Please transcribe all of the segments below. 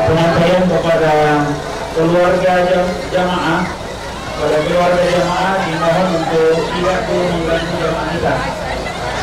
Penyampaian kepada keluarga jamaah, dimohon untuk tidak mengganggu jamaah kita.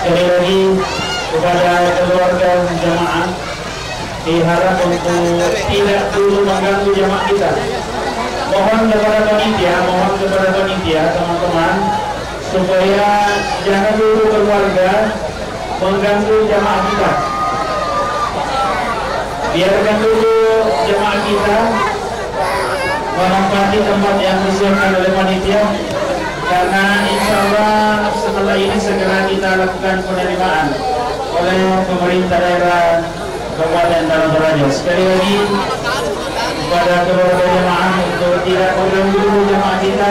Sekali lagi kepada keluarga jamaah diharap untuk tidak dulu mengganggu jamaah kita. Mohon kepada panitia teman-teman supaya jangan dulu keluarga mengganggu jamaah kita. Biarkan dulu jemaah kita menempati tempat yang disiapkan oleh panitia, karena insya Allah setelah ini segera kita lakukan penerimaan oleh pemerintah daerah Kabupaten Tanah Toraja. Sekali lagi kepada keluarga jemaah untuk tidak mengganggu dulu jemaah kita,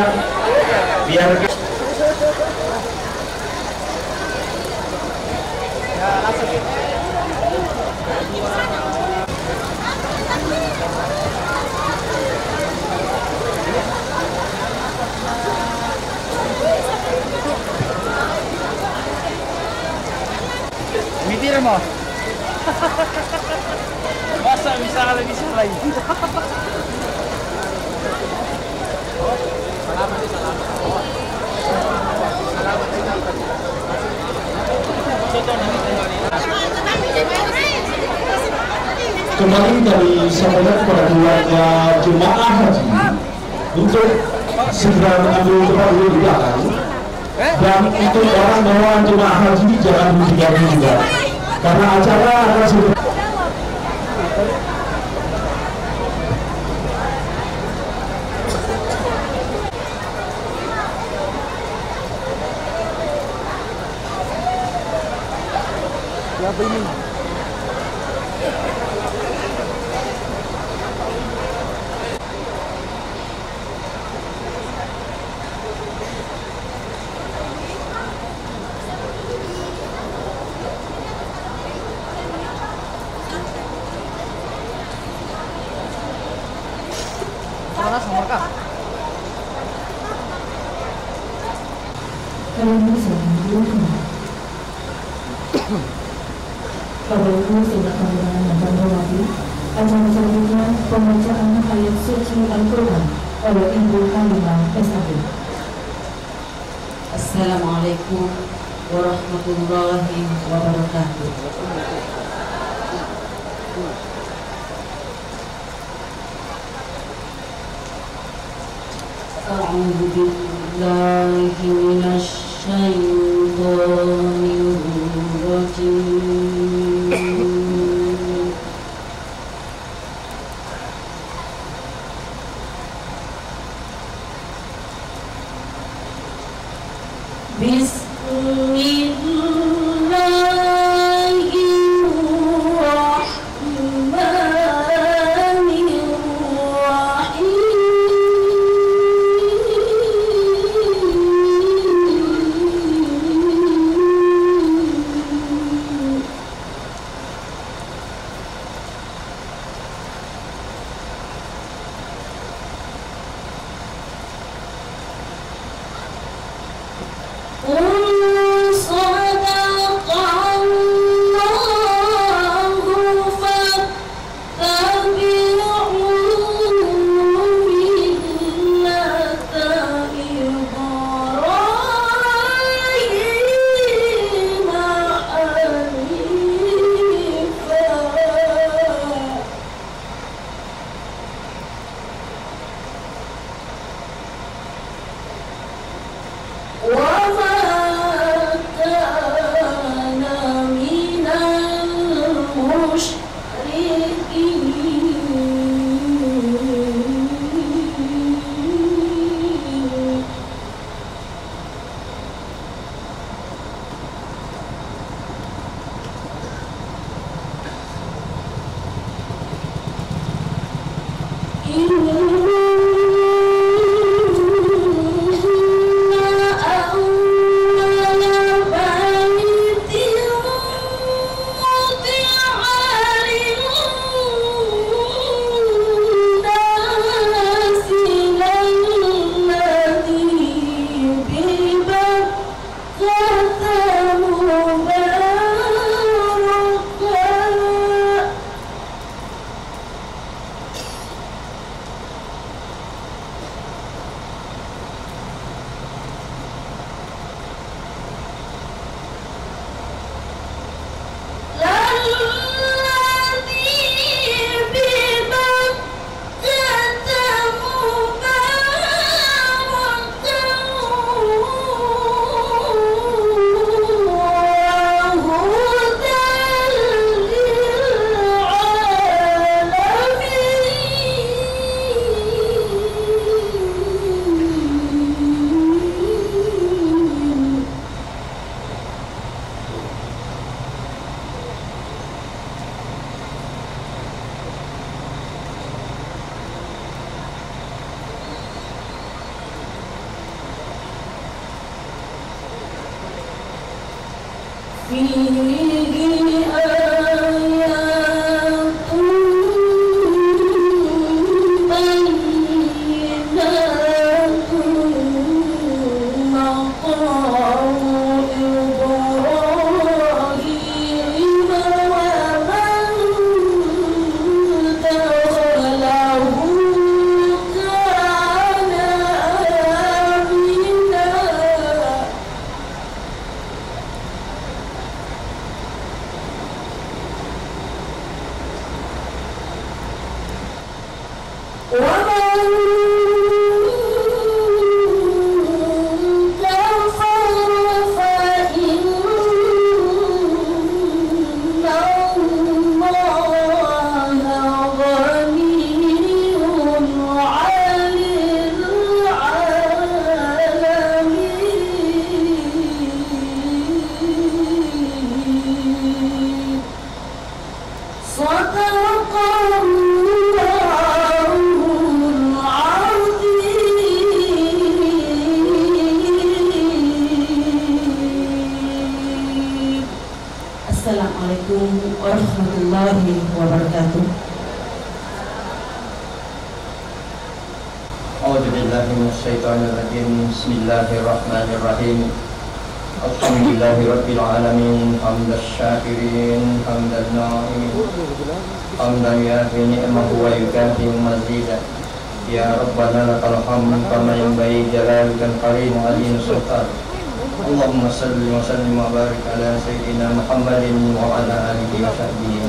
biarkan Mitir mo. Masa bisa lagi lagi. Kemarin kami sampaikan kepada keluarga jemaah haji untuk segera mengambil tempat duduk di belakang, dan untuk orang bawa jemaah haji jangan diganggu juga, karena acara akan segera. Siapa ini? Mana sama kah? Pada itu sudah kami akan hormati acara selanjutnya pembacaan ayat suci Al-Quran oleh Ibu Halimah SAB. Assalamualaikum warahmatullahi wabarakatuh. A'udzu billahi minasy syaithanir rajim. Assalamualaikum warahmatullahi wabarakatuh. A'udzubillahi minasyaitonirrajim. Bismillahirrahmanirrahim. Alhamdulillahirabbil alamin. Hamdasy syakirin, hamdan na'imin. Hamdan yafi ni'mahu wa yukafi mazidah. Ya Rabbana lakal hamd kama yanbaghi jalalikal karim alim sultan. Allahumma salli wa sallim wa barik ala sayyidina Muhammadin wa ala alihi wa sahbihi.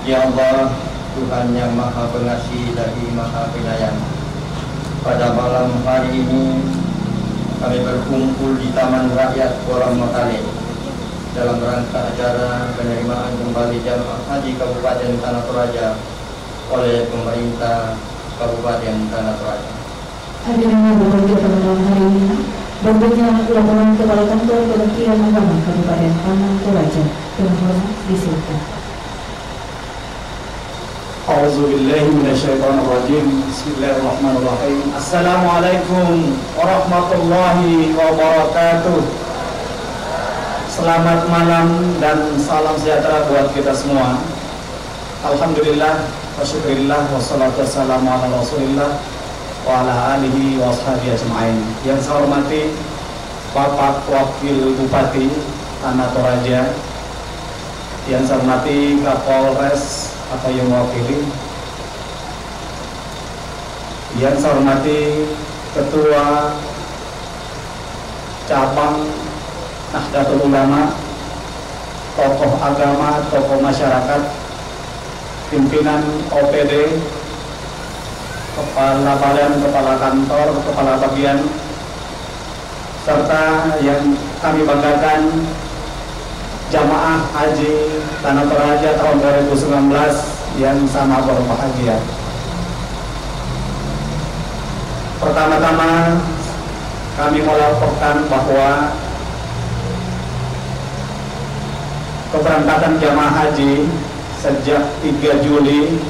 Ya Allah, Tuhan yang Maha Pengasih lagi Maha Penyayang, pada malam hari ini kami berkumpul di Taman Rakyat Koram Makale dalam rangka acara penerimaan kembali jamaah haji Kabupaten Tanah Toraja oleh pemerintah Kabupaten Tanah Toraja. Hadirin yang berbahagia pada malam hari ini, berikutnya laporan Kepala Kantor Kementerian Agama Kabupaten Tanah Toraja. Dengan hormat disilakan. A'udzubillahi minasyaitonirrajim. Bismillahirrahmanirrahim. Assalamualaikum warahmatullahi wabarakatuh. Selamat malam dan salam sejahtera buat kita semua. Alhamdulillah wa syukurillah wassalatu wassalamu ala rasulillah wa ala alihi wa ashabihi ajma'in. Yang saya hormati Bapak Wakil Bupati Tanah Toraja, yang saya hormati Kapolres atau yang mewakili, yang saya hormati Ketua Cabang Nahdlatul Ulama, tokoh agama, tokoh masyarakat, pimpinan OPD, kepala badan, kepala kantor, kepala bagian, serta yang kami banggakan jamaah haji Tanah Toraja tahun 2019 yang sama berbahagia. Pertama-tama kami melaporkan bahwa keberangkatan jamaah haji sejak 3 Juli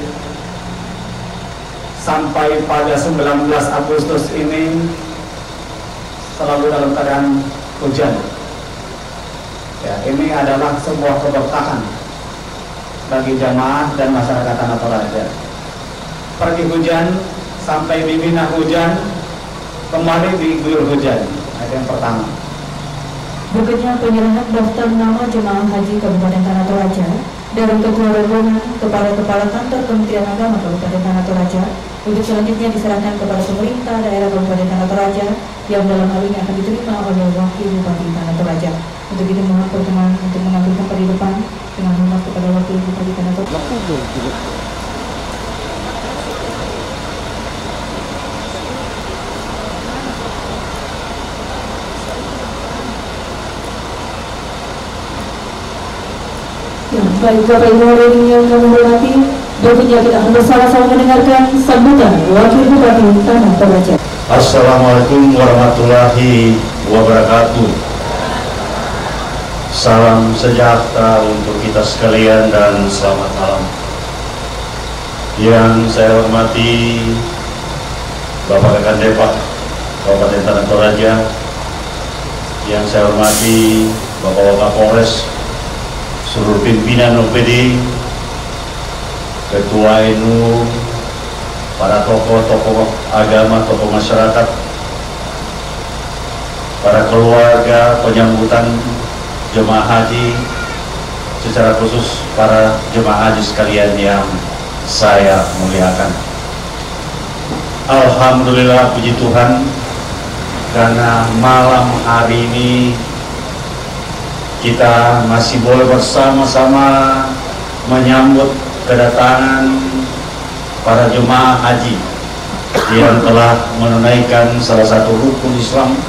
sampai pada 19 Agustus ini selalu dalam keadaan hujan. Ya, ini adalah sebuah keberkahan bagi jamaah dan masyarakat Tanah Toraja. Pergi hujan sampai di Mina hujan, kembali diguyur hujan. Itu yang pertama. Berikutnya penyerahan daftar nama jemaah haji Kabupaten Tanah Toraja dari Ketua Rombongan kepada Kepala Kantor Kementerian Agama Kabupaten Tanah Toraja untuk selanjutnya diserahkan kepada pemerintah daerah Kabupaten Tanah Toraja yang dalam hal ini akan diterima oleh Wakil Bupati Tanah Toraja. Untuk itu mohon perkenan untuk mengambil tempat di depan dengan hormat kepada Wakil Bupati Tanah Toraja. Ya, baik Bapak Ibu hadirin yang kami hormati, berikutnya kita akan bersama-sama mendengarkan sambutan Wakil Bupati Tanah Toraja. Assalamualaikum warahmatullahi wabarakatuh. Salam sejahtera untuk kita sekalian dan selamat malam. Yang saya hormati Bapak Rekan Depak Kabupaten Tanah Toraja, yang saya hormati Bapak Kapolres, seluruh pimpinan OPD, Ketua NU, para tokoh-tokoh agama, tokoh masyarakat, para keluarga penyambutan jemaah haji, secara khusus para jemaah haji sekalian yang saya muliakan. Alhamdulillah, puji Tuhan, karena malam hari ini kita masih boleh bersama-sama menyambut kedatangan para jemaah haji yang telah menunaikan salah satu rukun Islam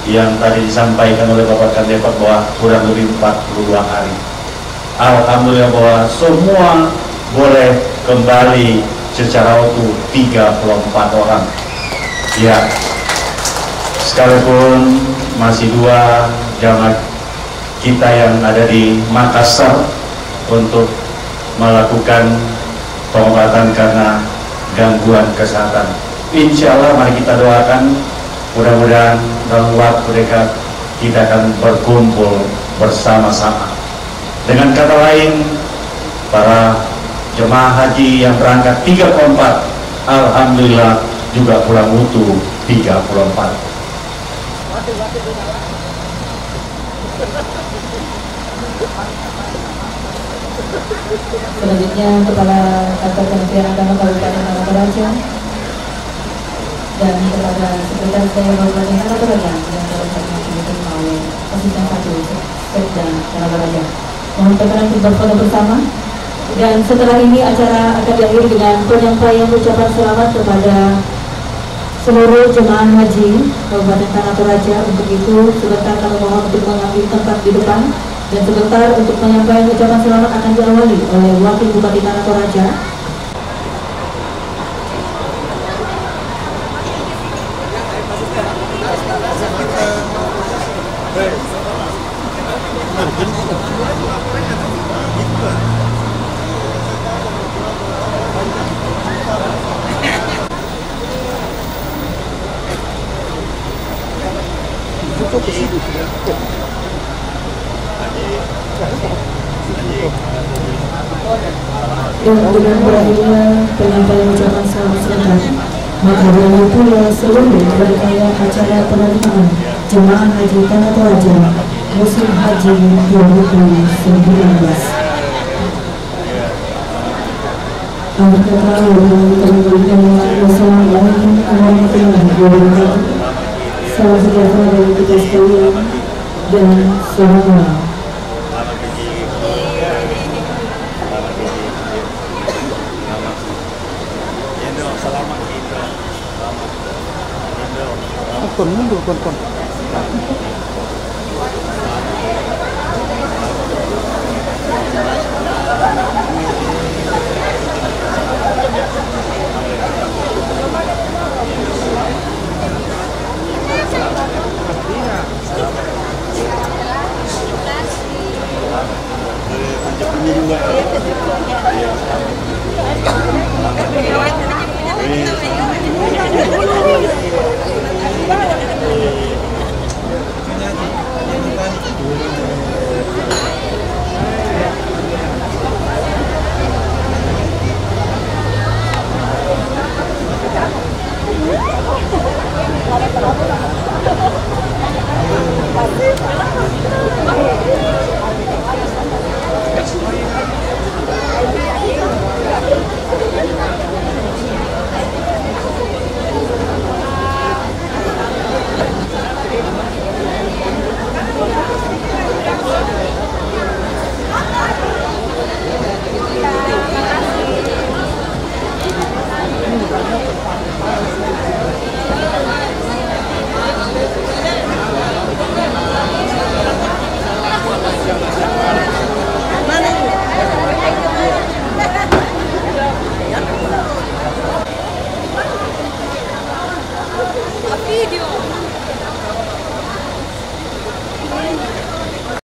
yang tadi disampaikan oleh Bapak Kandepak bahwa kurang lebih 42 hari. Alhamdulillah bahwa semua boleh kembali secara utuh 34 orang. Ya, sekalipun masih 2 jamaah kita yang ada di Makassar untuk melakukan pengobatan karena gangguan kesehatan. Insya Allah mari kita doakan, mudah-mudahan dalam waktu dekat kita akan berkumpul bersama-sama. Dengan kata lain, para jemaah haji yang berangkat 34, alhamdulillah juga pulang utuh 34. Selanjutnya Kepala Kantor Kementerian Agama Kabupaten Tanah Toraja dan kepada Sekretaris Daerah Kabupaten Tanah Toraja yang terhormat diterima oleh Asisten 1 Sekda Tanah Toraja. Mohon perkenan untuk berfoto bersama. Dan setelah ini acara akan diakhiri dengan penyampaian ucapan selamat kepada seluruh jemaah haji Kabupaten Tanah Toraja. Untuk itu sebentar kami mohon untuk mengambil tempat di depan dan sebentar untuk penyampaian ucapan selamat akan diawali oleh Wakil Bupati Tanah Toraja. Dan dengan berakhirnya penyampaian ucapan selamat sebentar, maka berakhir pula seluruh rangkaian acara penerimaan jemaah haji Tanah Toraja musim haji 2019. Wassalamualaikum warahmatullahi wabarakatuh. Salam sejahtera bagi kita sekalian dan salam. Mundur, kon.